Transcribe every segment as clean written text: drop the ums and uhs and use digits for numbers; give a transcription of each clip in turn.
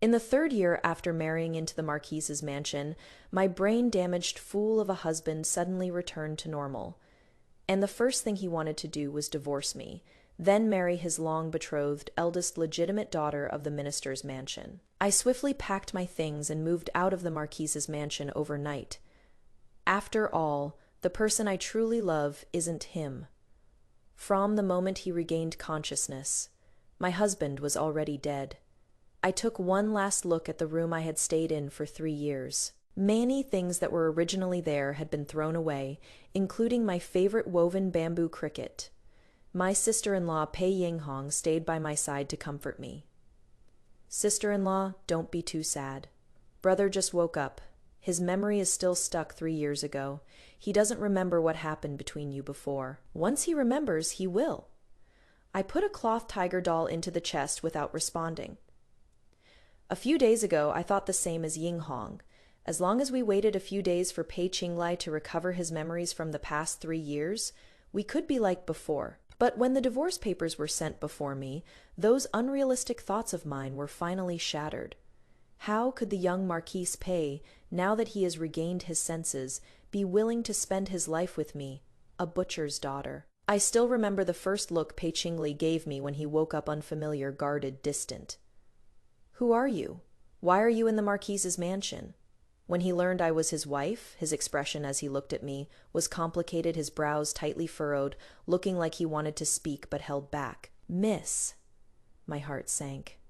In the third year after marrying into the Marquis's mansion, my brain-damaged fool of a husband suddenly returned to normal, and the first thing he wanted to do was divorce me, then marry his long-betrothed, eldest legitimate daughter of the minister's mansion. I swiftly packed my things and moved out of the Marquis's mansion overnight. After all, the person I truly love isn't him. From the moment he regained consciousness, my husband was already dead. I took one last look at the room I had stayed in for 3 years. Many things that were originally there had been thrown away, including my favorite woven bamboo cricket. My sister-in-law Pei Yinghong stayed by my side to comfort me. Sister-in-law, don't be too sad. Brother just woke up. His memory is still stuck 3 years ago. He doesn't remember what happened between you before. Once he remembers, he will. I put a cloth tiger doll into the chest without responding. A few days ago, I thought the same as Yinghong. As long as we waited a few days for Pei Qinglai to recover his memories from the past 3 years, we could be like before. But when the divorce papers were sent before me, those unrealistic thoughts of mine were finally shattered. How could the young Marquis Pei, now that he has regained his senses, be willing to spend his life with me, a butcher's daughter? I still remember the first look Pei Qinglai gave me when he woke up unfamiliar, guarded, distant. Who are you? Why are you in the Marquis's mansion? When he learned I was his wife, his expression as he looked at me was complicated, his brows tightly furrowed, looking like he wanted to speak but held back. Miss. My heart sank.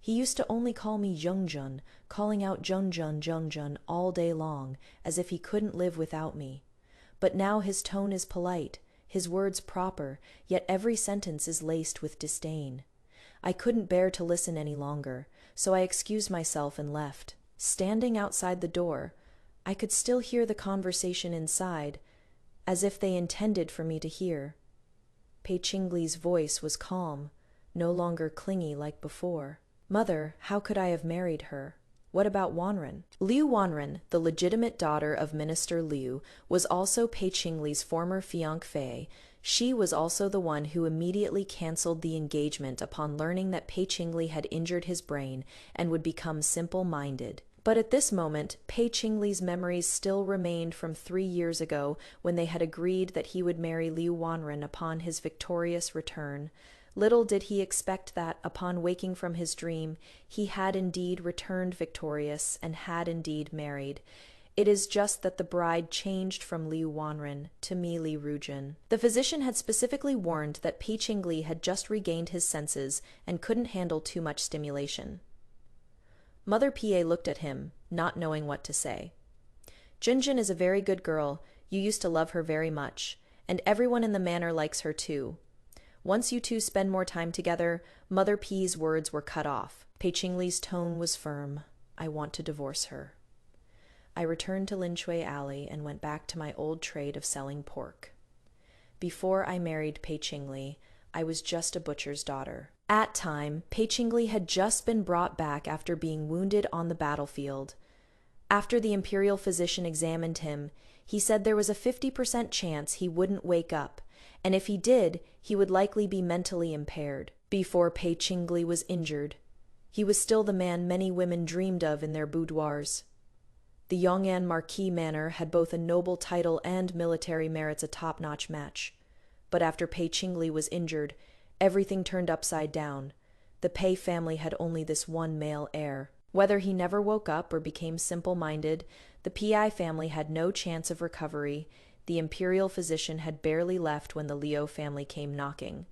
He used to only call me Jungjun, calling out Jungjun all day long, as if he couldn't live without me. But now his tone is polite, his words proper, yet every sentence is laced with disdain. I couldn't bear to listen any longer, so I excused myself and left. Standing outside the door, I could still hear the conversation inside, as if they intended for me to hear. Pei Qinglai's voice was calm, no longer clingy like before. Mother, how could I have married her? What about Wanren? Liu Wanren, the legitimate daughter of Minister Liu, was also Pei Qinglai's former fiancée. She was also the one who immediately cancelled the engagement upon learning that Pei Qinglai had injured his brain and would become simple-minded. But at this moment, Pei Qinglai's memories still remained from 3 years ago when they had agreed that he would marry Liu Wanren upon his victorious return. Little did he expect that, upon waking from his dream, he had indeed returned victorious and had indeed married. It is just that the bride changed from Liu Wanren to Mi Li Rujin. The physician had specifically warned that Pei Qinglai had just regained his senses and couldn't handle too much stimulation. Mother Pie looked at him, not knowing what to say. Junjun is a very good girl. You used to love her very much, and everyone in the manor likes her too. Once you two spend more time together, Mother P's words were cut off. Pei Qinglai's tone was firm. I want to divorce her. I returned to Linshui Alley and went back to my old trade of selling pork. Before I married Pei Qinglai, I was just a butcher's daughter. At time, Pei Qinglai had just been brought back after being wounded on the battlefield. After the imperial physician examined him, he said there was a 50% chance he wouldn't wake up, and if he did, he would likely be mentally impaired. Before Pei Qinglai was injured, he was still the man many women dreamed of in their boudoirs. The Yong'an Marquis Manor had both a noble title and military merits, a top-notch match. But after Pei Qinglai was injured, everything turned upside down. The Pei family had only this one male heir. Whether he never woke up or became simple-minded, the Pi family had no chance of recovery. The imperial physician had barely left when the Liu family came knocking.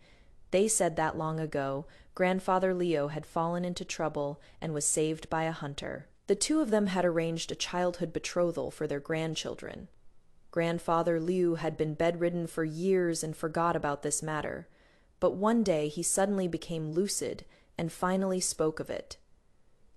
They said that long ago, grandfather Liu had fallen into trouble and was saved by a hunter. The two of them had arranged a childhood betrothal for their grandchildren. Grandfather Liu had been bedridden for years and forgot about this matter, but one day he suddenly became lucid and finally spoke of it.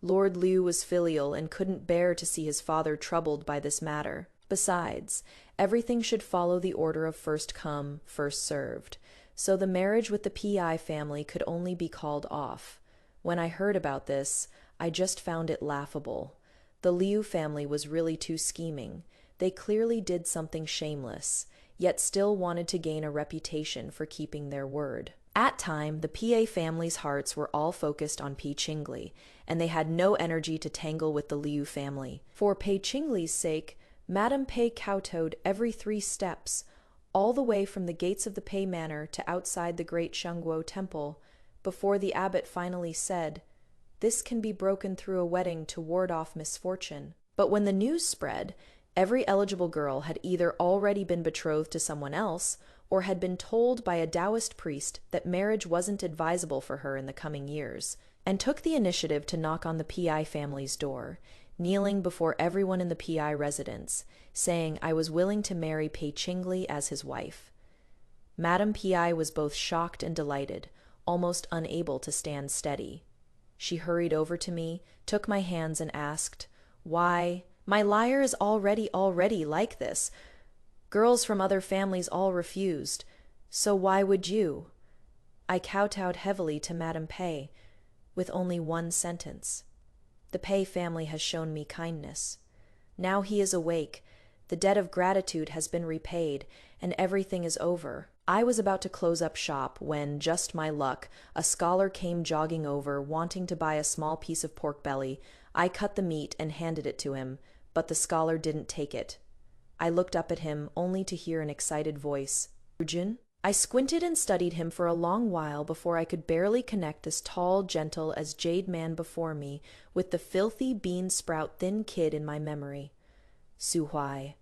Lord Liu was filial and couldn't bear to see his father troubled by this matter. Besides, everything should follow the order of first come, first served, so the marriage with the Pi family could only be called off. When I heard about this, I just found it laughable. The Liu family was really too scheming. They clearly did something shameless, yet still wanted to gain a reputation for keeping their word. At time, the PA family's hearts were all focused on Pei Qingli, and they had no energy to tangle with the Liu family. For Pei Qingli's sake, Madame Pei kowtowed every 3 steps, all the way from the gates of the Pei Manor to outside the great Shangguo temple, before the abbot finally said, "This can be broken through a wedding to ward off misfortune." But when the news spread, every eligible girl had either already been betrothed to someone else or had been told by a Taoist priest that marriage wasn't advisable for her in the coming years, and took the initiative to knock on the PI family's door, kneeling before everyone in the PI residence, saying I was willing to marry Pei Qingli as his wife. Madame PI was both shocked and delighted, almost unable to stand steady. She hurried over to me, took my hands and asked, "Why, my liar is already like this. Girls from other families all refused. So why would you?" I kowtowed heavily to Madame Pei, with only one sentence. "The Pei family has shown me kindness. Now he is awake, the debt of gratitude has been repaid, and everything is over." I was about to close up shop when, just my luck, a scholar came jogging over, wanting to buy a small piece of pork belly. I cut the meat and handed it to him, but the scholar didn't take it. I looked up at him, only to hear an excited voice. "Rujin?" I squinted and studied him for a long while before I could barely connect this tall, gentle as jade man before me with the filthy, bean-sprout thin kid in my memory. Suhai.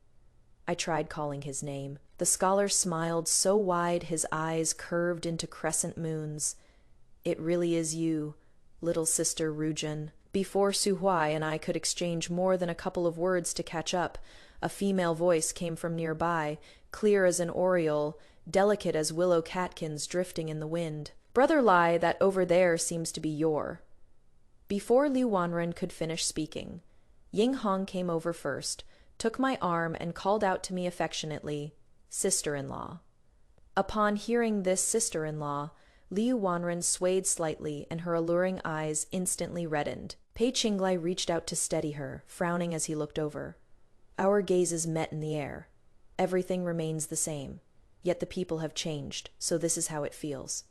I tried calling his name. The scholar smiled so wide his eyes curved into crescent moons. "It really is you, little sister Rujin." Before Suhai and I could exchange more than a couple of words to catch up, a female voice came from nearby, clear as an oriole, delicate as willow catkins drifting in the wind. "Brother Lai, that over there seems to be your." Before Liu Wan could finish speaking, Ying Hong came over first, took my arm and called out to me affectionately, "Sister-in-law." Upon hearing this sister-in-law, Liu Wan swayed slightly and her alluring eyes instantly reddened. Pei Qingli reached out to steady her, frowning as he looked over. Our gazes met in the air. Everything remains the same, yet the people have changed, so this is how it feels.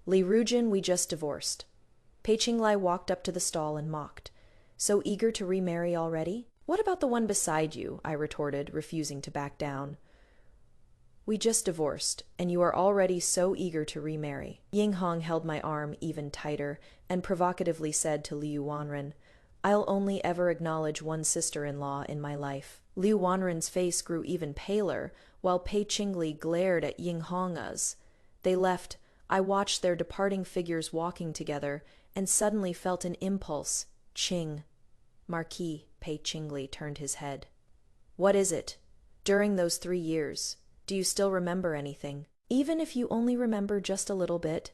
"Li Rujin, we just divorced." Pei Qingli walked up to the stall and mocked. "So eager to remarry already?" "What about the one beside you?" I retorted, refusing to back down. "We just divorced, and you are already so eager to remarry." Ying Hong held my arm even tighter and provocatively said to Liu Wanren, "I'll only ever acknowledge one sister-in-law in my life." Liu Wanren's face grew even paler, while Pei Qingli glared at Ying Hong as they left. I watched their departing figures walking together and suddenly felt an impulse. "Qing." "Marquis," Pei Qingli turned his head. "What is it? During those 3 years, do you still remember anything?" "Even if you only remember just a little bit,"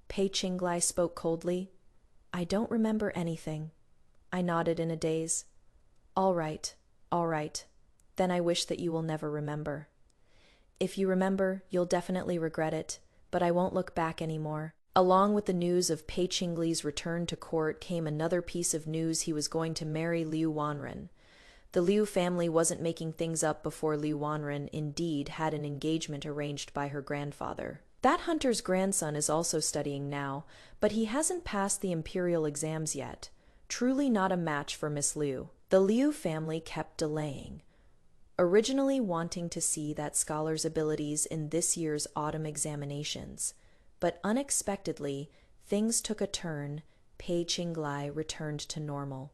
Pei Qingli spoke coldly. "I don't remember anything." I nodded in a daze. All right. Then I wish that you will never remember. If you remember, you'll definitely regret it, but I won't look back anymore." Along with the news of Pei Qingli's return to court came another piece of news: he was going to marry Liu Wanren. The Liu family wasn't making things up before Liu Wanren indeed had an engagement arranged by her grandfather. That hunter's grandson is also studying now, but he hasn't passed the imperial exams yet. Truly not a match for Miss Liu. The Liu family kept delaying, originally wanting to see that scholar's abilities in this year's autumn examinations. But unexpectedly, things took a turn. Pei Qingli returned to normal.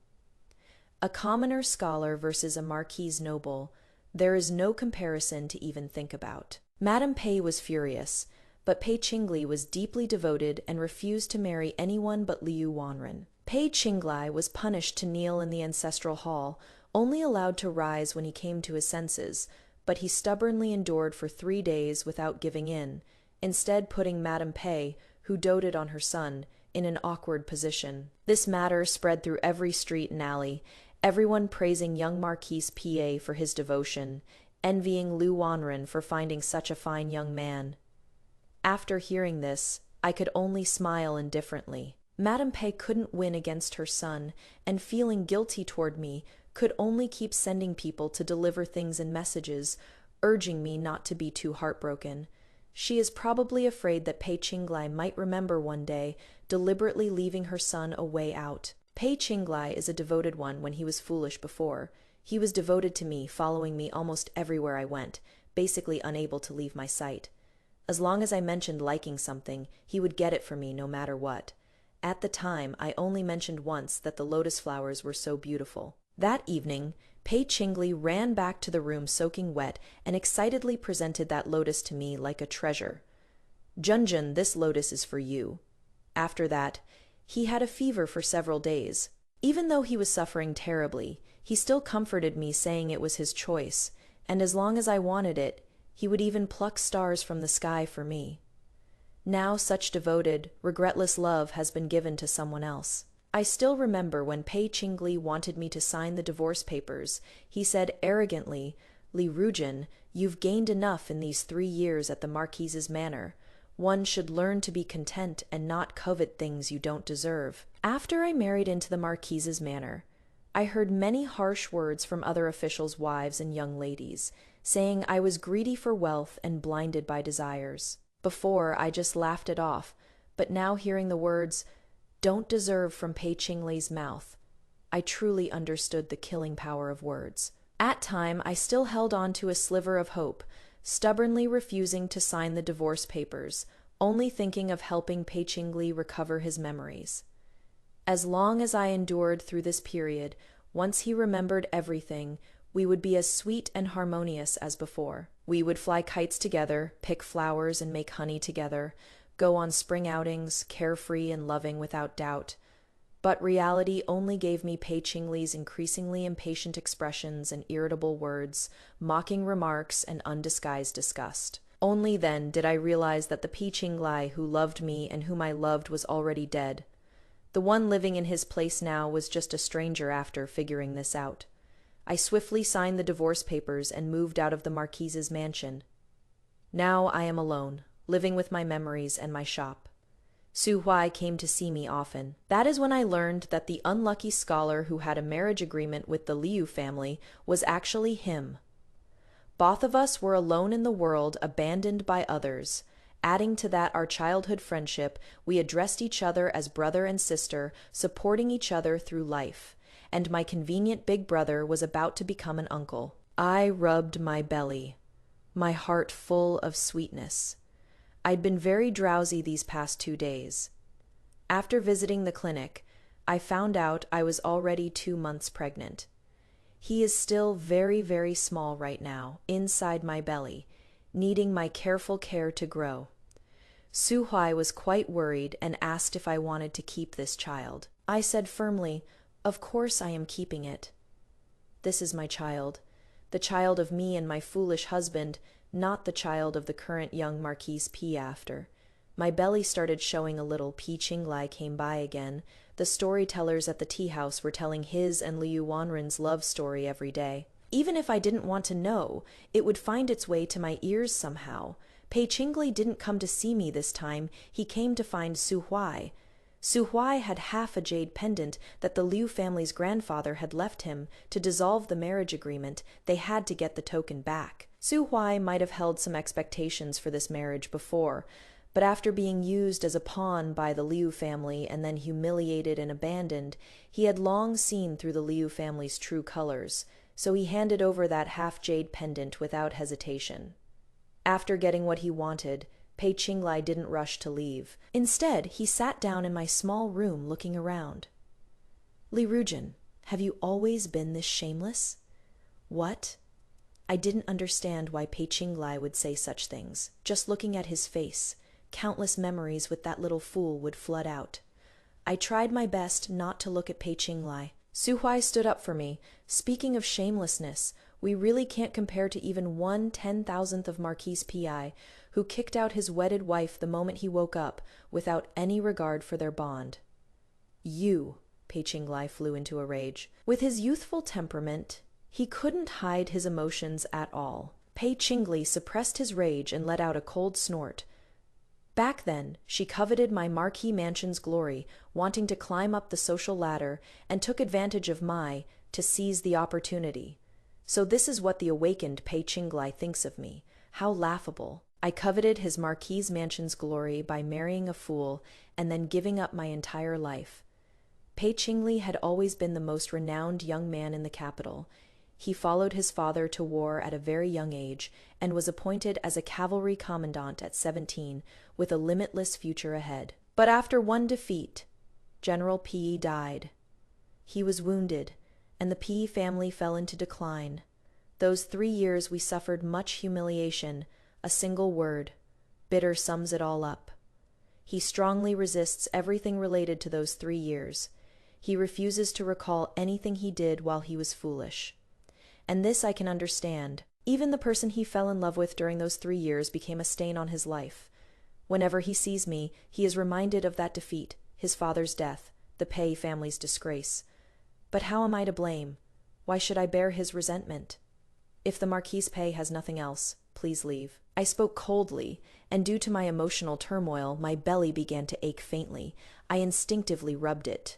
A commoner scholar versus a Marquis noble, there is no comparison to even think about. Madame Pei was furious, but Pei Qingli was deeply devoted and refused to marry anyone but Liu Wanren. Pei Qingli was punished to kneel in the ancestral hall, only allowed to rise when he came to his senses, but he stubbornly endured for 3 days without giving in, instead putting Madame Pei, who doted on her son, in an awkward position. This matter spread through every street and alley, everyone praising young Marquis PA for his devotion, envying Liu Wanren for finding such a fine young man. After hearing this, I could only smile indifferently. Madame Pei couldn't win against her son, and feeling guilty toward me, could only keep sending people to deliver things and messages, urging me not to be too heartbroken. She is probably afraid that Pei Qinglai might remember one day, deliberately leaving her son a way out. Pei Qinglai is a devoted one when he was foolish before. He was devoted to me, following me almost everywhere I went, basically unable to leave my sight. As long as I mentioned liking something, he would get it for me no matter what. At the time, I only mentioned once that the lotus flowers were so beautiful. That evening, Pei Qingli ran back to the room soaking wet and excitedly presented that lotus to me like a treasure. "Junjun, this lotus is for you." After that, he had a fever for several days. Even though he was suffering terribly, he still comforted me, saying it was his choice, and as long as I wanted it, he would even pluck stars from the sky for me. Now such devoted, regretless love has been given to someone else. I still remember when Pei Qingli wanted me to sign the divorce papers, he said arrogantly, "Li Rujin, you've gained enough in these 3 years at the Marquis's manor. One should learn to be content and not covet things you don't deserve." After I married into the Marquis's manor, I heard many harsh words from other officials' wives and young ladies, saying I was greedy for wealth and blinded by desires. Before, I just laughed it off, but now hearing the words, "don't deserve" from Pei Qingli's mouth, I truly understood the killing power of words. At time, I still held on to a sliver of hope, stubbornly refusing to sign the divorce papers, only thinking of helping Pei Qingli recover his memories. As long as I endured through this period, once he remembered everything, we would be as sweet and harmonious as before. We would fly kites together, pick flowers and make honey together, go on spring outings, carefree and loving without doubt. But reality only gave me Pei Qingli's increasingly impatient expressions and irritable words, mocking remarks and undisguised disgust. Only then did I realize that the Pei Qinglai who loved me and whom I loved was already dead. The one living in his place now was just a stranger after figuring this out. I swiftly signed the divorce papers and moved out of the Marquise's mansion. Now I am alone, living with my memories and my shop. Suhai came to see me often. That is when I learned that the unlucky scholar who had a marriage agreement with the Liu family was actually him. Both of us were alone in the world, abandoned by others. Adding to that our childhood friendship, we addressed each other as brother and sister, supporting each other through life. And my convenient big brother was about to become an uncle. I rubbed my belly, my heart full of sweetness. I'd been very drowsy these past 2 days. After visiting the clinic, I found out I was already 2 months pregnant. He is still very, very small right now, inside my belly, needing my careful care to grow. Suhai was quite worried and asked if I wanted to keep this child. I said firmly, "Of course I am keeping it. This is my child, the child of me and my foolish husband, not the child of the current young Marquis P. After." My belly started showing a little. Pei Qinglai came by again. The storytellers at the tea house were telling his and Liu Wanren's love story every day. Even if I didn't want to know, it would find its way to my ears somehow. Pei Qingli didn't come to see me this time, he came to find Suhai. Suhai had half a jade pendant that the Liu family's grandfather had left him. To dissolve the marriage agreement, they had to get the token back. Suhai might have held some expectations for this marriage before, but after being used as a pawn by the Liu family and then humiliated and abandoned, he had long seen through the Liu family's true colors, so he handed over that half-jade pendant without hesitation. After getting what he wanted, Pei Qinglai didn't rush to leave. Instead, he sat down in my small room looking around. "Li Rujin, have you always been this shameless?" "What?" I didn't understand why Pei Qinglai would say such things. Just looking at his face, countless memories with that little fool would flood out. I tried my best not to look at Pei Qinglai. Suhai stood up for me. "Speaking of shamelessness, we really can't compare to even 1/10,000th of Marquis Pi, who kicked out his wedded wife the moment he woke up, without any regard for their bond." "You," Pei Qinglai flew into a rage. With his youthful temperament, he couldn't hide his emotions at all. Pei Qingli suppressed his rage and let out a cold snort. Back then, she coveted my Marquis mansion's glory, wanting to climb up the social ladder, and took advantage of to seize the opportunity. So this is what the awakened Pei Qinglai thinks of me. How laughable. I coveted his Marquis mansion's glory by marrying a fool and then giving up my entire life. Pei Qingli had always been the most renowned young man in the capital. He followed his father to war at a very young age and was appointed as a cavalry commandant at 17, with a limitless future ahead. But after one defeat, General Pi died. He was wounded, and the Pi family fell into decline. Those 3 years we suffered much humiliation. A single word, bitter, sums it all up. He strongly resists everything related to those 3 years. He refuses to recall anything he did while he was foolish. And this I can understand. Even the person he fell in love with during those 3 years became a stain on his life. Whenever he sees me, he is reminded of that defeat, his father's death, the Pei family's disgrace. But how am I to blame? Why should I bear his resentment? If the Marquis Pei has nothing else, please leave. I spoke coldly, and due to my emotional turmoil, my belly began to ache faintly. I instinctively rubbed it.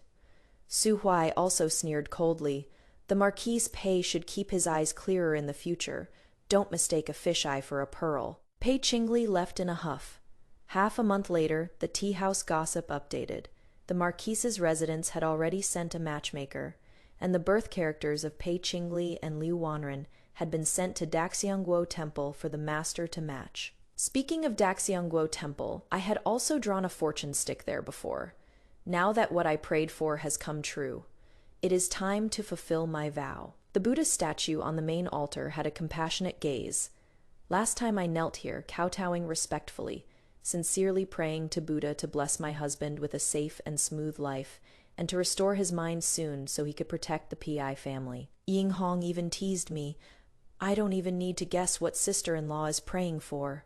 Suhai also sneered coldly. The Marquis Pei should keep his eyes clearer in the future. Don't mistake a fisheye for a pearl. Pei Qingli left in a huff. Half a month later, the tea house gossip updated. The Marquis's residence had already sent a matchmaker, and the birth characters of Pei Qingli and Liu Wan had been sent to Daxiangguo Temple for the master to match. Speaking of Daxiangguo Temple, I had also drawn a fortune stick there before. Now that what I prayed for has come true, it is time to fulfill my vow. The Buddha statue on the main altar had a compassionate gaze. Last time I knelt here, kowtowing respectfully, sincerely praying to Buddha to bless my husband with a safe and smooth life, and to restore his mind soon so he could protect the Pi family. Ying Hong even teased me. I don't even need to guess what sister-in-law is praying for.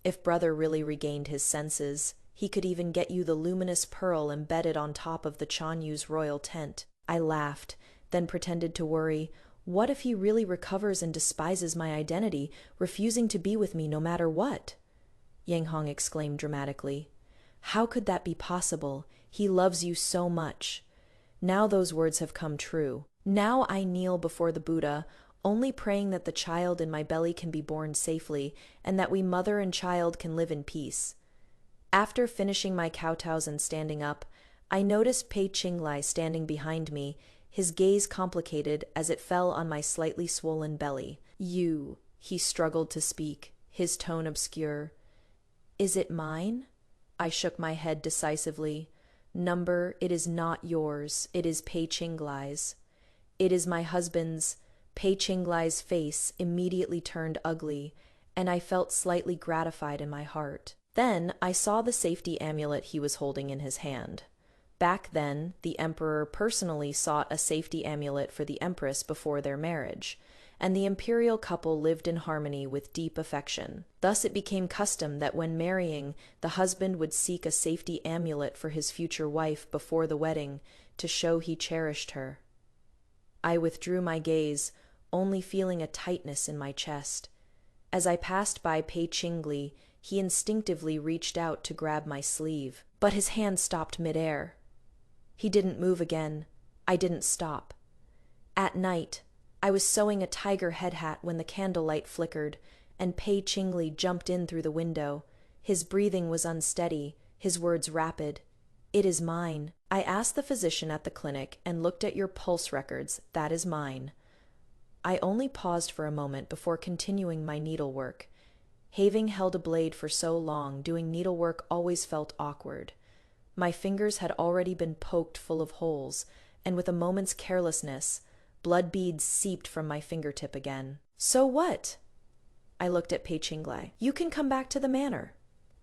If brother really regained his senses, he could even get you the luminous pearl embedded on top of the Chanyu's royal tent. I laughed, then pretended to worry. What if he really recovers and despises my identity, refusing to be with me no matter what? Yang Hong exclaimed dramatically. How could that be possible? He loves you so much. Now those words have come true. Now I kneel before the Buddha, only praying that the child in my belly can be born safely, and that we mother and child can live in peace. After finishing my kowtows and standing up, I noticed Pei Qingli standing behind me, his gaze complicated as it fell on my slightly swollen belly. You, he struggled to speak, his tone obscure. Is it mine? I shook my head decisively. Number, it is not yours, it is Pei Qingli's. It is my husband's. Pei Qingli's face immediately turned ugly, and I felt slightly gratified in my heart. Then I saw the safety amulet he was holding in his hand. Back then, the emperor personally sought a safety amulet for the empress before their marriage, and the imperial couple lived in harmony with deep affection. Thus it became custom that when marrying, the husband would seek a safety amulet for his future wife before the wedding to show he cherished her. I withdrew my gaze, only feeling a tightness in my chest. As I passed by Pei Qingli, he instinctively reached out to grab my sleeve, but his hand stopped midair. He didn't move again. I didn't stop. At night, I was sewing a tiger head hat when the candlelight flickered, and Pei Qingli jumped in through the window. His breathing was unsteady, his words rapid. It is mine. I asked the physician at the clinic and looked at your pulse records. That is mine. I only paused for a moment before continuing my needlework. Having held a blade for so long, doing needlework always felt awkward. My fingers had already been poked full of holes, and with a moment's carelessness, blood beads seeped from my fingertip again. So what? I looked at Pei Qingli. You can come back to the manor.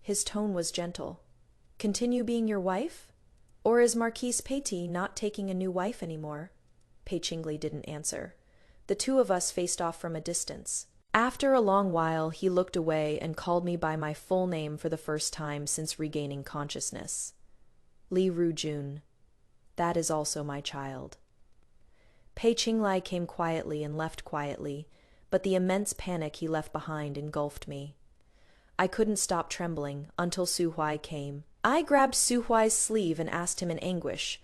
His tone was gentle. Continue being your wife? Or is Marquis Pei not taking a new wife anymore? Pei Qingli didn't answer. The two of us faced off from a distance. After a long while, he looked away and called me by my full name for the first time since regaining consciousness. Li Rujun. That is also my child. Pei Qingli came quietly and left quietly, but the immense panic he left behind engulfed me. I couldn't stop trembling until Suhai came. I grabbed Suhuai's sleeve and asked him in anguish,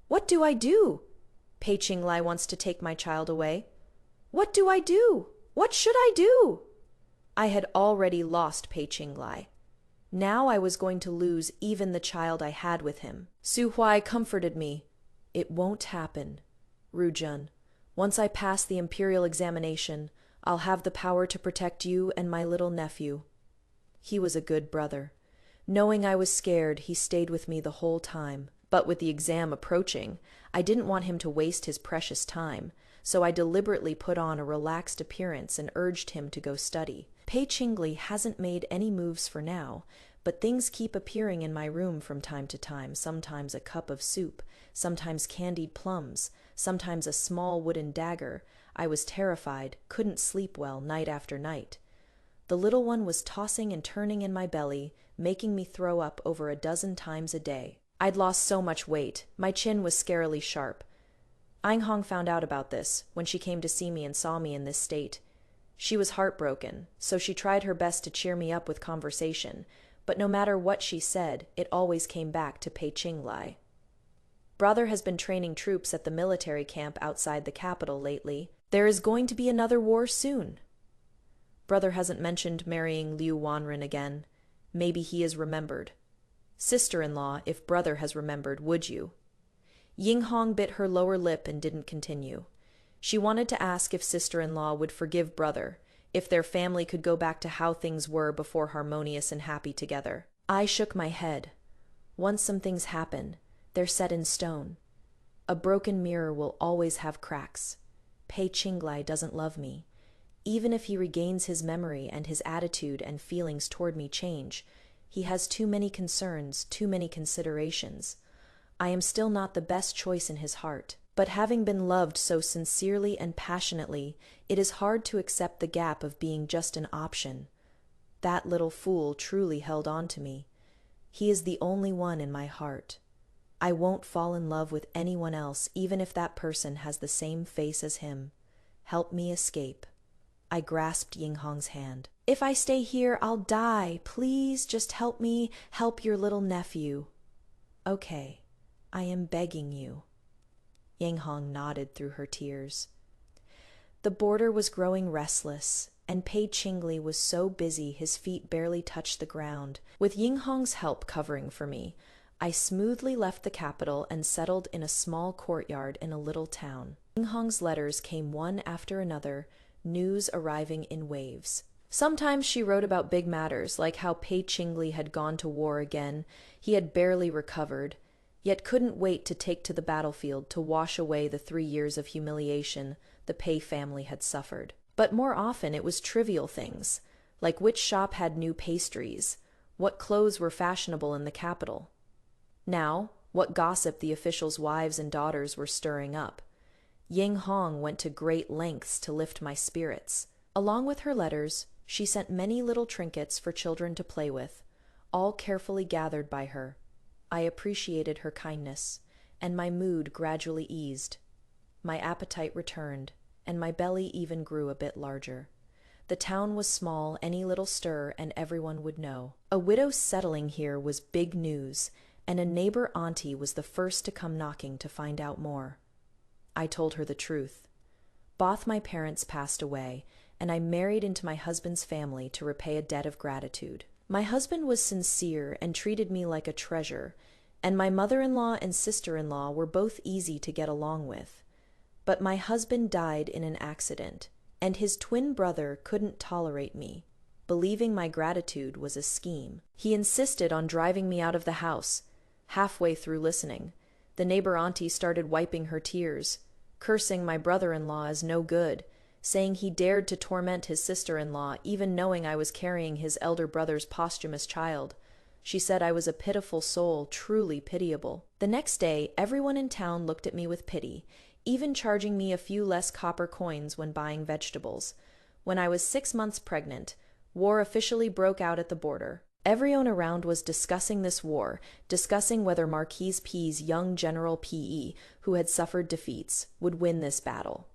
What do I do? Pei Qingli wants to take my child away. What do I do? What should I do? I had already lost Pei Qinglai. Now I was going to lose even the child I had with him. Suhai comforted me. It won't happen, Rujun. Once I pass the imperial examination, I'll have the power to protect you and my little nephew. He was a good brother. Knowing I was scared, he stayed with me the whole time. But with the exam approaching, I didn't want him to waste his precious time, so I deliberately put on a relaxed appearance and urged him to go study. Pei Qingli hasn't made any moves for now, but things keep appearing in my room from time to time, sometimes a cup of soup, sometimes candied plums, sometimes a small wooden dagger. I was terrified, couldn't sleep well night after night. The little one was tossing and turning in my belly, making me throw up over a dozen times a day. I'd lost so much weight, my chin was scarily sharp. Ainghong found out about this when she came to see me and saw me in this state. She was heartbroken, so she tried her best to cheer me up with conversation, but no matter what she said, it always came back to Pei Qinglai. Brother has been training troops at the military camp outside the capital lately. There is going to be another war soon. Brother hasn't mentioned marrying Liu Wan again. Maybe he is remembered. Sister-in-law, if brother has remembered, would you? Yinghong bit her lower lip and didn't continue. She wanted to ask if sister-in-law would forgive brother, if their family could go back to how things were before harmonious and happy together. I shook my head. Once some things happen, they're set in stone. A broken mirror will always have cracks. Pei Qinglai doesn't love me. Even if he regains his memory and his attitude and feelings toward me change, he has too many concerns, too many considerations. I am still not the best choice in his heart. But having been loved so sincerely and passionately, it is hard to accept the gap of being just an option. That little fool truly held on to me. He is the only one in my heart. I won't fall in love with anyone else, even if that person has the same face as him. Help me escape. I grasped Yinghong's hand. If I stay here, I'll die. Please just help me help your little nephew. Okay, I am begging you. Yinghong nodded through her tears. The boarder was growing restless, and Pei Qingli was so busy his feet barely touched the ground. With Yinghong's help covering for me, I smoothly left the capital and settled in a small courtyard in a little town. Yinghong's letters came one after another, news arriving in waves. Sometimes she wrote about big matters, like how Pei Qingli had gone to war again. He had barely recovered, yet couldn't wait to take to the battlefield to wash away the 3 years of humiliation the Pei family had suffered. But more often it was trivial things, like which shop had new pastries, what clothes were fashionable in the capital. Now, what gossip the officials' wives and daughters were stirring up. Yinghong went to great lengths to lift my spirits. Along with her letters, she sent many little trinkets for children to play with, all carefully gathered by her. I appreciated her kindness, and my mood gradually eased. My appetite returned, and my belly even grew a bit larger. The town was small, any little stir, and everyone would know. A widow settling here was big news, and a neighbor auntie was the first to come knocking to find out more. I told her the truth. Both my parents passed away, and I married into my husband's family to repay a debt of gratitude. My husband was sincere and treated me like a treasure, and my mother-in-law and sister-in-law were both easy to get along with. But my husband died in an accident, and his twin brother couldn't tolerate me, believing my gratitude was a scheme. He insisted on driving me out of the house. Halfway through listening, the neighbor auntie started wiping her tears, cursing my brother-in-law as no good, saying he dared to torment his sister-in-law, even knowing I was carrying his elder brother's posthumous child. She said I was a pitiful soul, truly pitiable. The next day, everyone in town looked at me with pity, even charging me a few less copper coins when buying vegetables. When I was 6 months pregnant, war officially broke out at the border. Everyone around was discussing this war, discussing whether Marquis P's young General P.E., who had suffered defeats, would win this battle.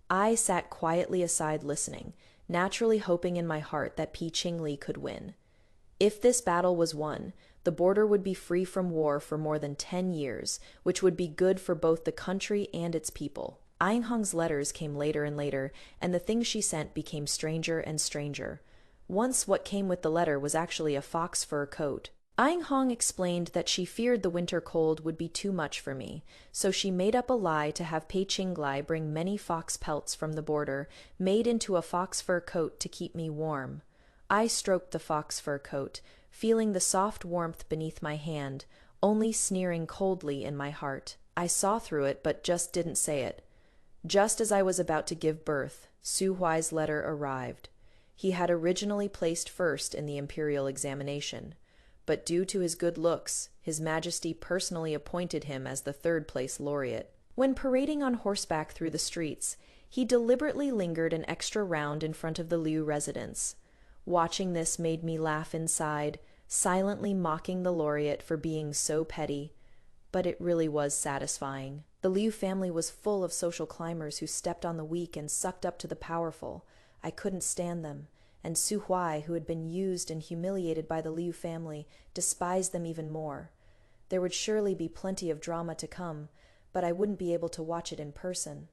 I sat quietly aside listening, naturally hoping in my heart that Pei Qingli could win. If this battle was won, the border would be free from war for more than 10 years, which would be good for both the country and its people. Ainghong's letters came later and later, and the things she sent became stranger and stranger. Once what came with the letter was actually a fox fur coat. Hong explained that she feared the winter cold would be too much for me, so she made up a lie to have Pei Qinglai bring many fox pelts from the border, made into a fox fur coat to keep me warm. I stroked the fox fur coat, feeling the soft warmth beneath my hand, only sneering coldly in my heart. I saw through it, but just didn't say it. Just as I was about to give birth, Suhai's letter arrived. He had originally placed first in the imperial examination, but due to his good looks, His Majesty personally appointed him as the third-place laureate. When parading on horseback through the streets, he deliberately lingered an extra round in front of the Liu residence. Watching this made me laugh inside, silently mocking the laureate for being so petty. But it really was satisfying. The Liu family was full of social climbers who stepped on the weak and sucked up to the powerful. I couldn't stand them. And Suhai, who had been used and humiliated by the Liu family, despised them even more. There would surely be plenty of drama to come, but I wouldn't be able to watch it in person.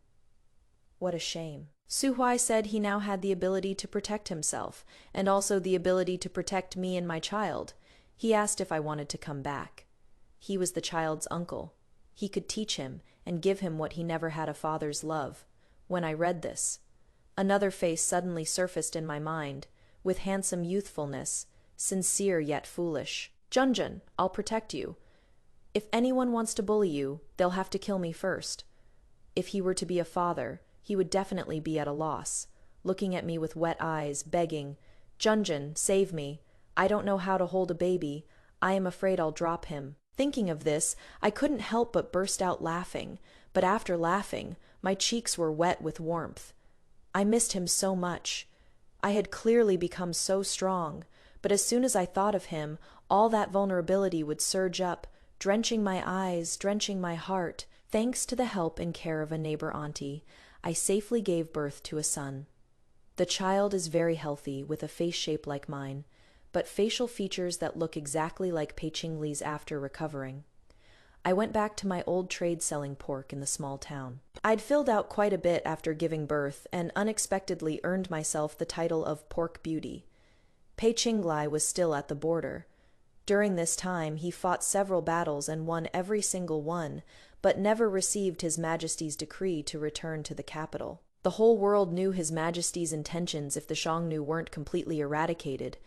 What a shame. Suhai said he now had the ability to protect himself, and also the ability to protect me and my child. He asked if I wanted to come back. He was the child's uncle. He could teach him and give him what he never had a father's love. When I read this, another face suddenly surfaced in my mind, with handsome youthfulness, sincere yet foolish. Junjun, I'll protect you. If anyone wants to bully you, they'll have to kill me first. If he were to be a father, he would definitely be at a loss, looking at me with wet eyes, begging, Junjun, save me. I don't know how to hold a baby. I am afraid I'll drop him. Thinking of this, I couldn't help but burst out laughing, but after laughing, my cheeks were wet with warmth. I missed him so much. I had clearly become so strong, but as soon as I thought of him, all that vulnerability would surge up, drenching my eyes, drenching my heart. Thanks to the help and care of a neighbor auntie, I safely gave birth to a son. The child is very healthy, with a face shape like mine, but facial features that look exactly like Pei Qingli's after recovering. I went back to my old trade selling pork in the small town. I'd filled out quite a bit after giving birth and unexpectedly earned myself the title of Pork Beauty. Pei Qinglai was still at the border. During this time, he fought several battles and won every single one, but never received His Majesty's decree to return to the capital. The whole world knew His Majesty's intentions if the Xiongnu weren't completely eradicated.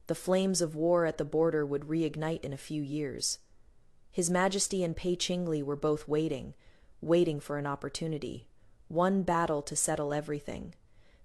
The flames of war at the border would reignite in a few years. His Majesty and Pei Qingli were both waiting for an opportunity. One battle to settle everything.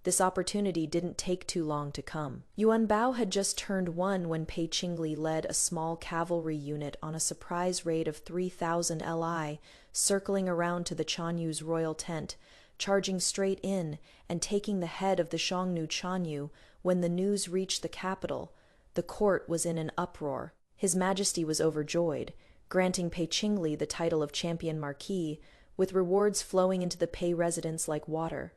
This opportunity didn't take too long to come. Yuan Bao had just turned 1 when Pei Qingli led a small cavalry unit on a surprise raid of 3,000 Li, circling around to the Chanyu's royal tent, charging straight in and taking the head of the Xiongnu Chanyu. When the news reached the capital, the court was in an uproar. His Majesty was overjoyed, granting Pei Qingli the title of Champion Marquis, with rewards flowing into the Pei residence like water.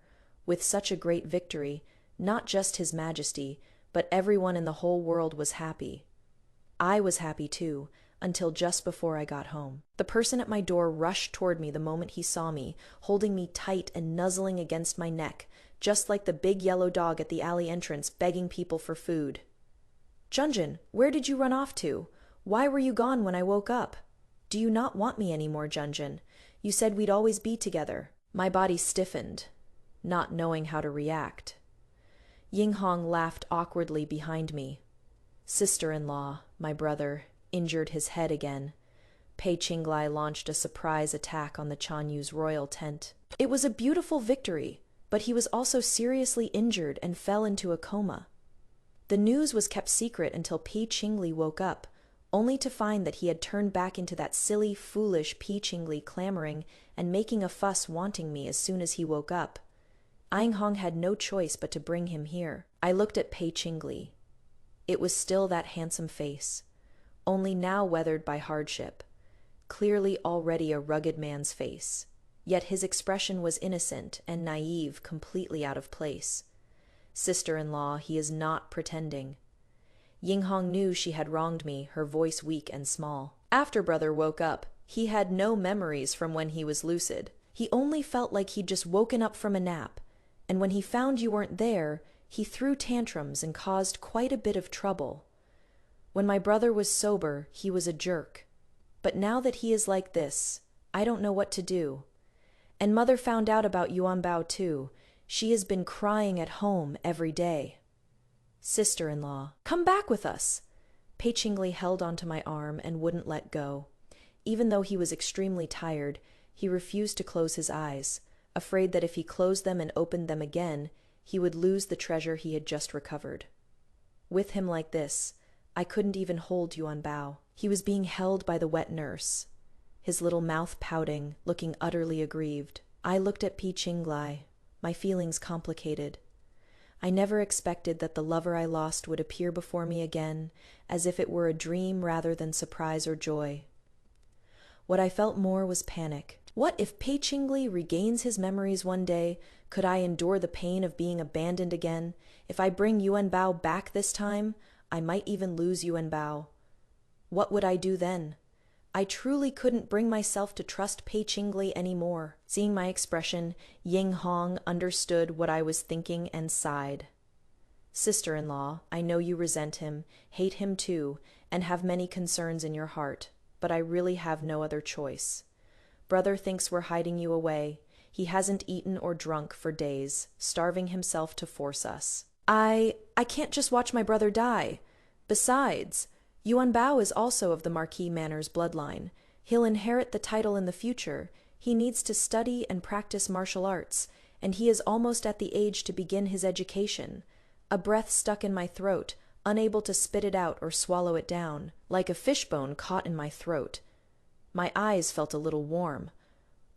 With such a great victory, not just His Majesty, but everyone in the whole world was happy. I was happy too, until just before I got home. The person at my door rushed toward me the moment he saw me, holding me tight and nuzzling against my neck, just like the big yellow dog at the alley entrance begging people for food. Junjun, where did you run off to? Why were you gone when I woke up? Do you not want me anymore, Junjun? You said we'd always be together. My body stiffened, not knowing how to react. Yinghong laughed awkwardly behind me. Sister-in-law, my brother, injured his head again. Pei Qinglai launched a surprise attack on the Chanyu's royal tent. It was a beautiful victory, but he was also seriously injured and fell into a coma. The news was kept secret until Pei Qingli woke up, only to find that he had turned back into that silly, foolish Pei Qingli, clamoring and making a fuss wanting me as soon as he woke up. Yinghong had no choice but to bring him here. I looked at Pei Qingli. It was still that handsome face, only now weathered by hardship, clearly already a rugged man's face. Yet his expression was innocent and naive, completely out of place. Sister-in-law, he is not pretending. Yinghong knew she had wronged me, her voice weak and small. After brother woke up, he had no memories from when he was lucid. He only felt like he'd just woken up from a nap, and when he found you weren't there, He threw tantrums and caused quite a bit of trouble. When my brother was sober, he was a jerk. But now that he is like this, I don't know what to do. And mother found out about Yuan Bao too. She has been crying at home every day. Sister-in-law, come back with us. Pei Qingli held onto my arm and wouldn't let go. Even though he was extremely tired, he refused to close his eyes, afraid that if he closed them and opened them again, he would lose the treasure he had just recovered. With him like this, I couldn't even hold Yuan Bao. He was being held by the wet nurse, his little mouth pouting, looking utterly aggrieved. I looked at Pei Qingli, my feelings complicated. I never expected that the lover I lost would appear before me again, as if it were a dream rather than surprise or joy. What I felt more was panic. What if Pei Qingli regains his memories one day? Could I endure the pain of being abandoned again? If I bring Yuan Bao back this time, I might even lose Yuan Bao. What would I do then? I truly couldn't bring myself to trust Pei Qingli anymore. Seeing my expression, Ying Hong understood what I was thinking and sighed. Sister-in-law, I know you resent him, hate him too, and have many concerns in your heart, but I really have no other choice. Brother thinks we're hiding you away. He hasn't eaten or drunk for days, starving himself to force us. I can't just watch my brother die. Besides, Yuan Bao is also of the Marquis Manor's bloodline. He'll inherit the title in the future. He needs to study and practice martial arts, and he is almost at the age to begin his education. A breath stuck in my throat, unable to spit it out or swallow it down, like a fishbone caught in my throat. My eyes felt a little warm.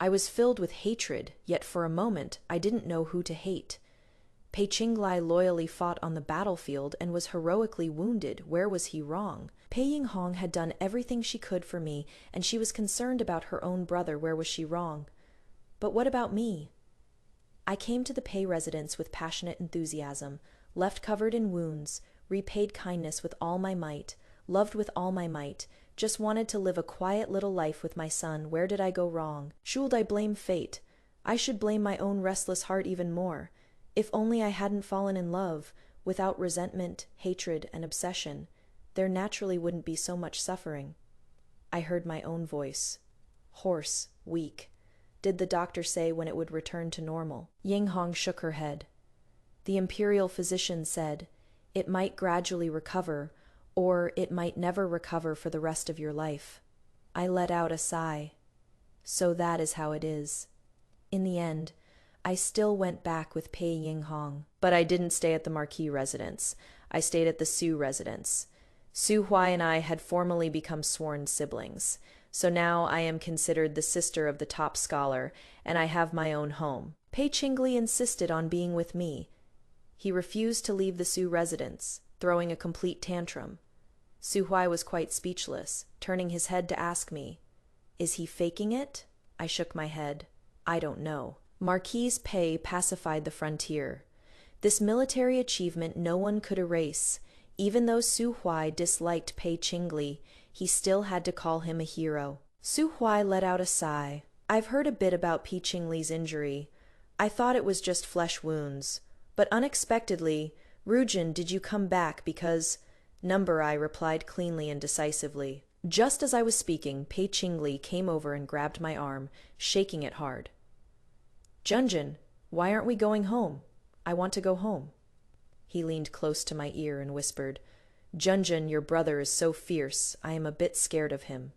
I was filled with hatred, yet for a moment I didn't know who to hate. Pei Qingli loyally fought on the battlefield and was heroically wounded. Where was he wrong? Pei Yinghong had done everything she could for me, and she was concerned about her own brother. Where was she wrong? But what about me? I came to the Pei residence with passionate enthusiasm, left covered in wounds, repaid kindness with all my might, loved with all my might, just wanted to live a quiet little life with my son. Where did I go wrong? Should I blame fate? I should blame my own restless heart even more. If only I hadn't fallen in love, without resentment, hatred, and obsession, there naturally wouldn't be so much suffering. I heard my own voice. Hoarse, weak. Did the doctor say when it would return to normal? Ying Hong shook her head. The imperial physician said, it might gradually recover, or it might never recover for the rest of your life. I let out a sigh. So that is how it is. In the end, I still went back with Pei Yinghong. But I didn't stay at the Marquis residence. I stayed at the Su residence. Suhai and I had formally become sworn siblings, so now I am considered the sister of the top scholar, and I have my own home. Pei Qingli insisted on being with me. He refused to leave the Su residence, throwing a complete tantrum. Suhai was quite speechless, turning his head to ask me, is he faking it? I shook my head. I don't know. Marquis Pei pacified the frontier. This military achievement no one could erase. Even though Suhai disliked Pei Qingli, he still had to call him a hero. Suhai let out a sigh. I've heard a bit about Pei Qingli's injury. I thought it was just flesh wounds. But unexpectedly, Rujin, did you come back because... Number, I replied cleanly and decisively. Just as I was speaking, Pei Qingli came over and grabbed my arm, shaking it hard. Junjun, why aren't we going home? I want to go home. He leaned close to my ear and whispered, Junjun, your brother is so fierce, I am a bit scared of him.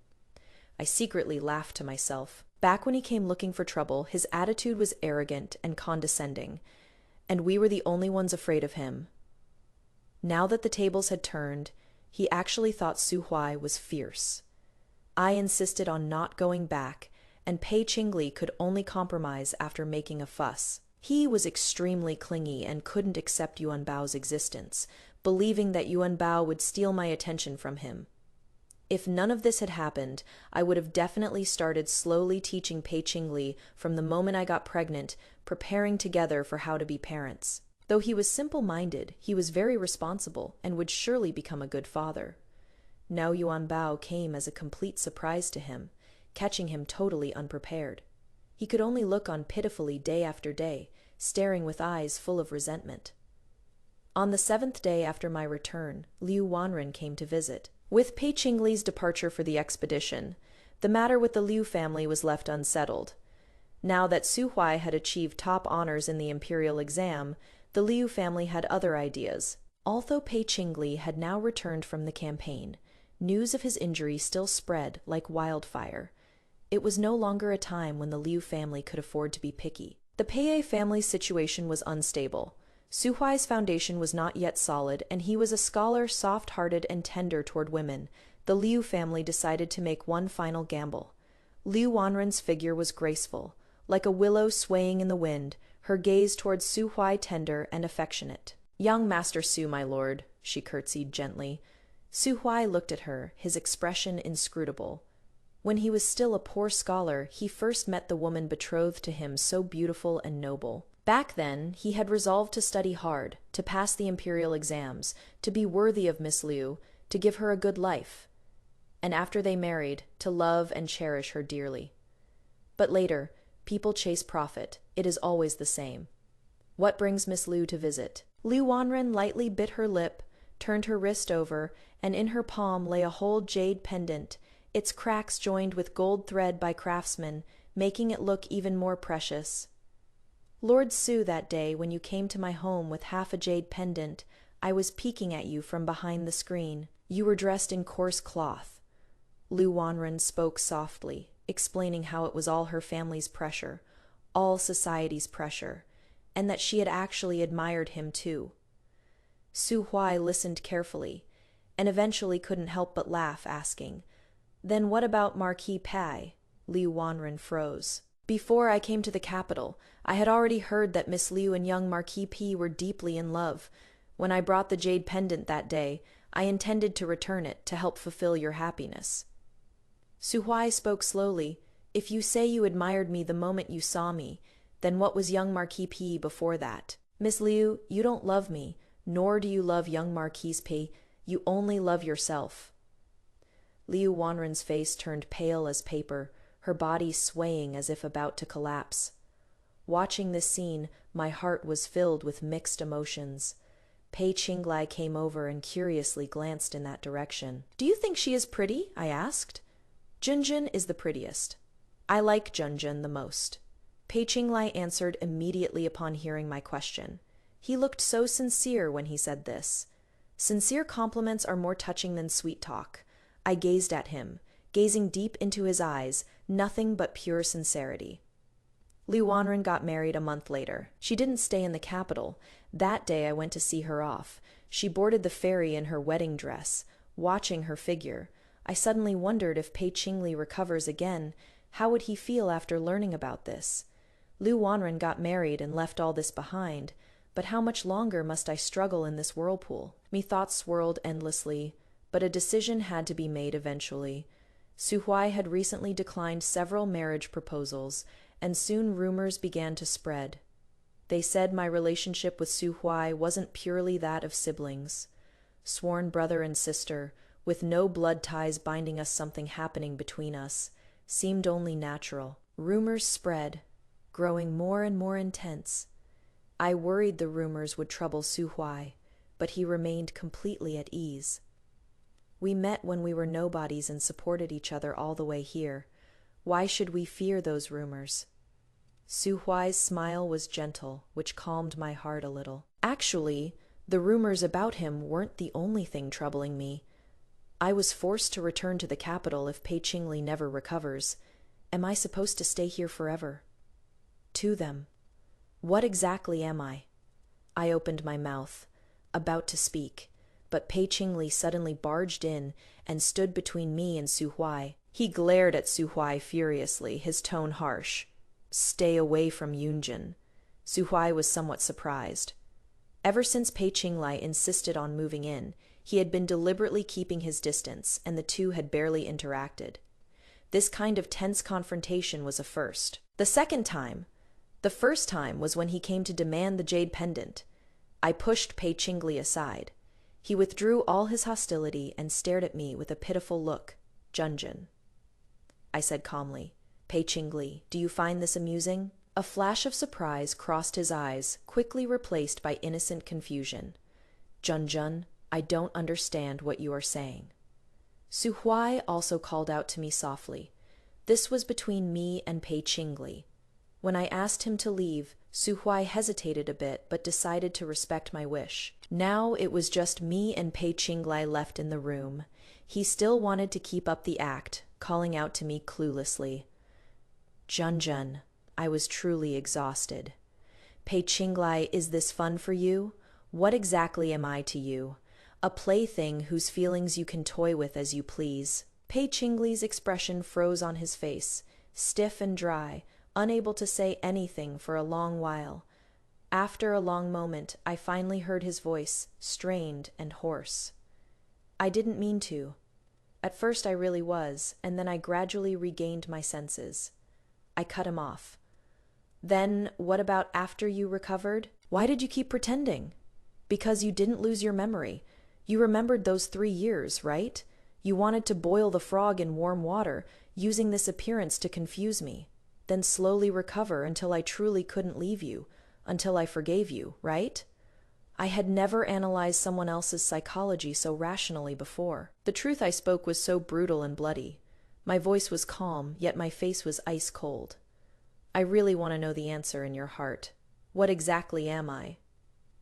I secretly laughed to myself. Back when he came looking for trouble, his attitude was arrogant and condescending, and we were the only ones afraid of him. Now that the tables had turned, he actually thought Suhai was fierce. I insisted on not going back, and Pei Qingli could only compromise after making a fuss. He was extremely clingy and couldn't accept Yuan Bao's existence, believing that Yuan Bao would steal my attention from him. If none of this had happened, I would have definitely started slowly teaching Pei Qingli from the moment I got pregnant, preparing together for how to be parents. Though he was simple-minded, he was very responsible and would surely become a good father. Now Yuan Bao came as a complete surprise to him, catching him totally unprepared. He could only look on pitifully day after day, staring with eyes full of resentment. On the 7th day after my return, Liu Wan came to visit. With Pei Qingli's departure for the expedition, the matter with the Liu family was left unsettled. Now that Suhai had achieved top honors in the imperial exam, the Liu family had other ideas. Although Pei Qingli had now returned from the campaign, news of his injury still spread like wildfire. It was no longer a time when the Liu family could afford to be picky. The Pei family's situation was unstable. Suhai's foundation was not yet solid, and he was a scholar soft-hearted and tender toward women. The Liu family decided to make one final gamble. Liu Wanren's figure was graceful, like a willow swaying in the wind, her gaze towards Suhai tender and affectionate. "Young Master Su, my lord," she curtsied gently. Suhai looked at her, his expression inscrutable. When he was still a poor scholar, he first met the woman betrothed to him, so beautiful and noble. Back then, he had resolved to study hard, to pass the imperial exams, to be worthy of Miss Liu, to give her a good life. And after they married, to love and cherish her dearly. But later, people chase profit. It is always the same. What brings Miss Liu to visit? Liu Wanren lightly bit her lip, turned her wrist over, and in her palm lay a whole jade pendant, its cracks joined with gold thread by craftsmen, making it look even more precious. "Lord Su, that day when you came to my home with half a jade pendant, I was peeking at you from behind the screen. You were dressed in coarse cloth." Liu Wanren spoke softly, explaining how it was all her family's pressure, all society's pressure, and that she had actually admired him too. Suhai listened carefully, and eventually couldn't help but laugh, asking, "Then what about Marquis Pai?" Liu Wanren froze. "Before I came to the capital, I had already heard that Miss Liu and young Marquis P were deeply in love. When I brought the jade pendant that day, I intended to return it to help fulfill your happiness." Suhai spoke slowly. "If you say you admired me the moment you saw me, then what was young Marquis P before that? Miss Liu, you don't love me, nor do you love young Marquis P. You only love yourself." Liu Wanren's face turned pale as paper, her body swaying as if about to collapse. Watching this scene, my heart was filled with mixed emotions. Pei Qinglai came over and curiously glanced in that direction. "Do you think she is pretty?" I asked. "Junjun is the prettiest. I like Junjun the most." Pei Qinglai answered immediately upon hearing my question. He looked so sincere when he said this. Sincere compliments are more touching than sweet talk. I gazed at him, gazing deep into his eyes, nothing but pure sincerity. Liu Wanren got married a month later. She didn't stay in the capital. That day I went to see her off. She boarded the ferry in her wedding dress. Watching her figure, I suddenly wondered if Pei Qingli recovers again, how would he feel after learning about this? Liu Wanren got married and left all this behind, but how much longer must I struggle in this whirlpool? Me thoughts swirled endlessly, but a decision had to be made eventually. Suhai had recently declined several marriage proposals, and soon rumors began to spread. They said my relationship with Suhai wasn't purely that of siblings. Sworn brother and sister, with no blood ties binding us, something happening between us, seemed only natural. Rumors spread, growing more and more intense. I worried the rumors would trouble Suhai, but he remained completely at ease. We met when we were nobodies and supported each other all the way here. Why should we fear those rumors? Suhuai's smile was gentle, which calmed my heart a little. Actually, the rumors about him weren't the only thing troubling me. I was forced to return to the capital if Pei Qingli never recovers. Am I supposed to stay here forever? To them. What exactly am I? I opened my mouth, about to speak, but Pei Qingli suddenly barged in and stood between me and Suhai. He glared at Suhai furiously, his tone harsh. "Stay away from Yunjin." Suhai was somewhat surprised. Ever since Pei Qinglai insisted on moving in, he had been deliberately keeping his distance, and the two had barely interacted. This kind of tense confrontation was a first. The first time was when he came to demand the jade pendant. I pushed Pei Qingli aside. He withdrew all his hostility and stared at me with a pitiful look. "Junjun," I said calmly. "Pei Qingli, do you find this amusing?" A flash of surprise crossed his eyes, quickly replaced by innocent confusion. Junjun, I don't understand what you are saying. Suhai also called out to me softly. This was between me and Pei Qingli. When I asked him to leave, Suhai hesitated a bit but decided to respect my wish. Now it was just me and Pei Qingli left in the room. He still wanted to keep up the act, calling out to me cluelessly. Junjun, I was truly exhausted. Pei Qingli, is this fun for you? What exactly am I to you? A plaything whose feelings you can toy with as you please. Pei Qingli's expression froze on his face, stiff and dry, unable to say anything for a long while. After a long moment, I finally heard his voice, strained and hoarse. I didn't mean to. At first I really was, and then I gradually regained my senses. I cut him off. Then, what about after you recovered? Why did you keep pretending? Because you didn't lose your memory. You remembered those 3 years, right? You wanted to boil the frog in warm water, using this appearance to confuse me, then slowly recover until I truly couldn't leave you, until I forgave you, right? I had never analyzed someone else's psychology so rationally before. The truth I spoke was so brutal and bloody. My voice was calm, yet my face was ice cold. I really want to know the answer in your heart. What exactly am I?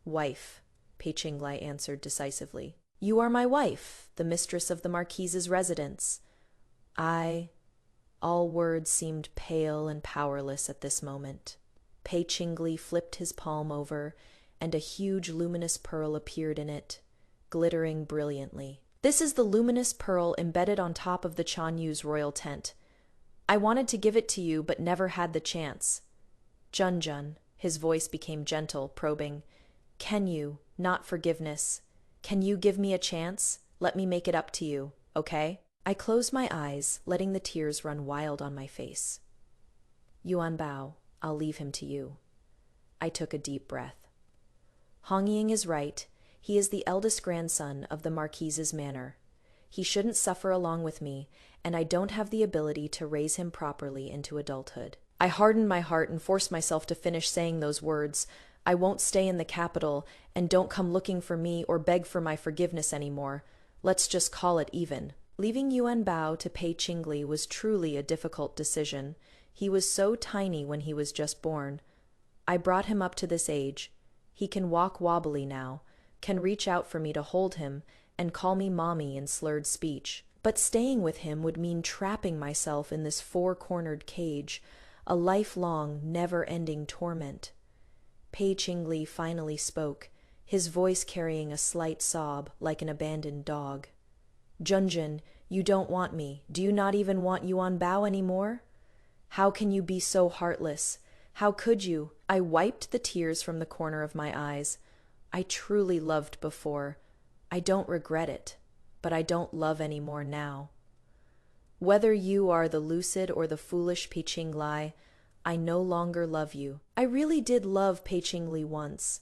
Wife, Pei Qingli answered decisively. You are my wife, the mistress of the Marquis's residence. All words seemed pale and powerless at this moment. Pei Qingli flipped his palm over, and a huge luminous pearl appeared in it, glittering brilliantly. This is the luminous pearl embedded on top of the Chanyu's royal tent. I wanted to give it to you, but never had the chance. Junjun, his voice became gentle, probing. Can you, not forgiveness, can you give me a chance? Let me make it up to you, okay? I closed my eyes, letting the tears run wild on my face. Yuan Bao, I'll leave him to you. I took a deep breath. Hong Ying is right. He is the eldest grandson of the Marquis's manor. He shouldn't suffer along with me, and I don't have the ability to raise him properly into adulthood. I hardened my heart and forced myself to finish saying those words. I won't stay in the capital, and don't come looking for me or beg for my forgiveness anymore. Let's just call it even. Leaving Yuan Bao to Pei Qingli was truly a difficult decision. He was so tiny when he was just born. I brought him up to this age. He can walk wobbly now, can reach out for me to hold him, and call me mommy in slurred speech. But staying with him would mean trapping myself in this four-cornered cage, a lifelong, never-ending torment. Pei Qingli finally spoke, his voice carrying a slight sob like an abandoned dog. Junjun, you don't want me. Do you not even want Yuan Bao anymore? How can you be so heartless? How could you? I wiped the tears from the corner of my eyes. I truly loved before. I don't regret it, but I don't love anymore now. Whether you are the lucid or the foolish Pei Qingli, I no longer love you. I really did love Pei Qingli once.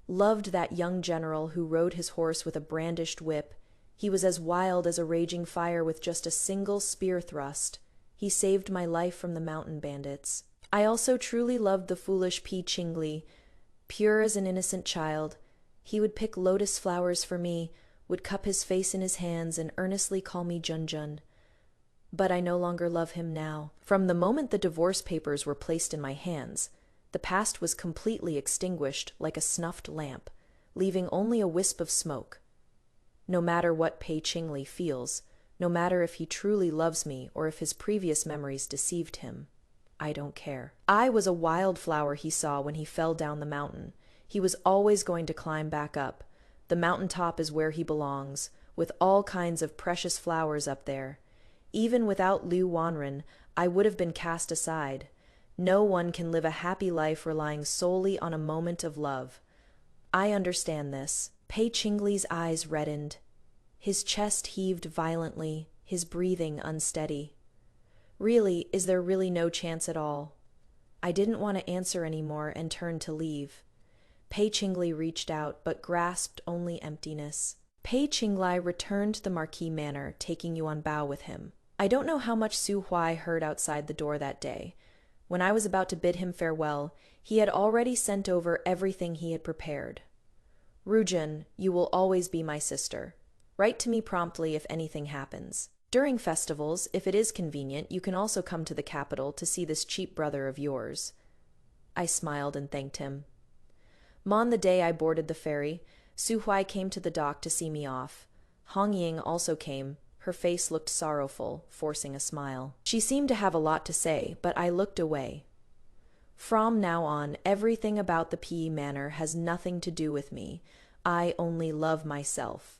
Loved that young general who rode his horse with a brandished whip. He was as wild as a raging fire with just a single spear thrust. He saved my life from the mountain bandits. I also truly loved the foolish Pei Qingli. Pure as an innocent child, he would pick lotus flowers for me, would cup his face in his hands and earnestly call me Junjun. But I no longer love him now. From the moment the divorce papers were placed in my hands, the past was completely extinguished like a snuffed lamp, leaving only a wisp of smoke. No matter what Pei Qingli feels, no matter if he truly loves me or if his previous memories deceived him, I don't care. I was a wildflower he saw when he fell down the mountain. He was always going to climb back up. The mountaintop is where he belongs, with all kinds of precious flowers up there. Even without Liu Wan, I would have been cast aside. No one can live a happy life relying solely on a moment of love. I understand this. Pei Qingli's eyes reddened. His chest heaved violently, his breathing unsteady. Really, is there really no chance at all? I didn't want to answer anymore and turned to leave. Pei Qingli reached out, but grasped only emptiness. Pei Qingli returned to the Marquis manor, taking Yuan Bao with him. I don't know how much Suhai heard outside the door that day. When I was about to bid him farewell, he had already sent over everything he had prepared. Rujun, you will always be my sister. Write to me promptly if anything happens. During festivals, if it is convenient, you can also come to the capital to see this cheap brother of yours. I smiled and thanked him. On the day I boarded the ferry, Suhai came to the dock to see me off. Hong Ying also came. Her face looked sorrowful, forcing a smile. She seemed to have a lot to say, but I looked away. From now on, everything about the PE Manor has nothing to do with me. I only love myself.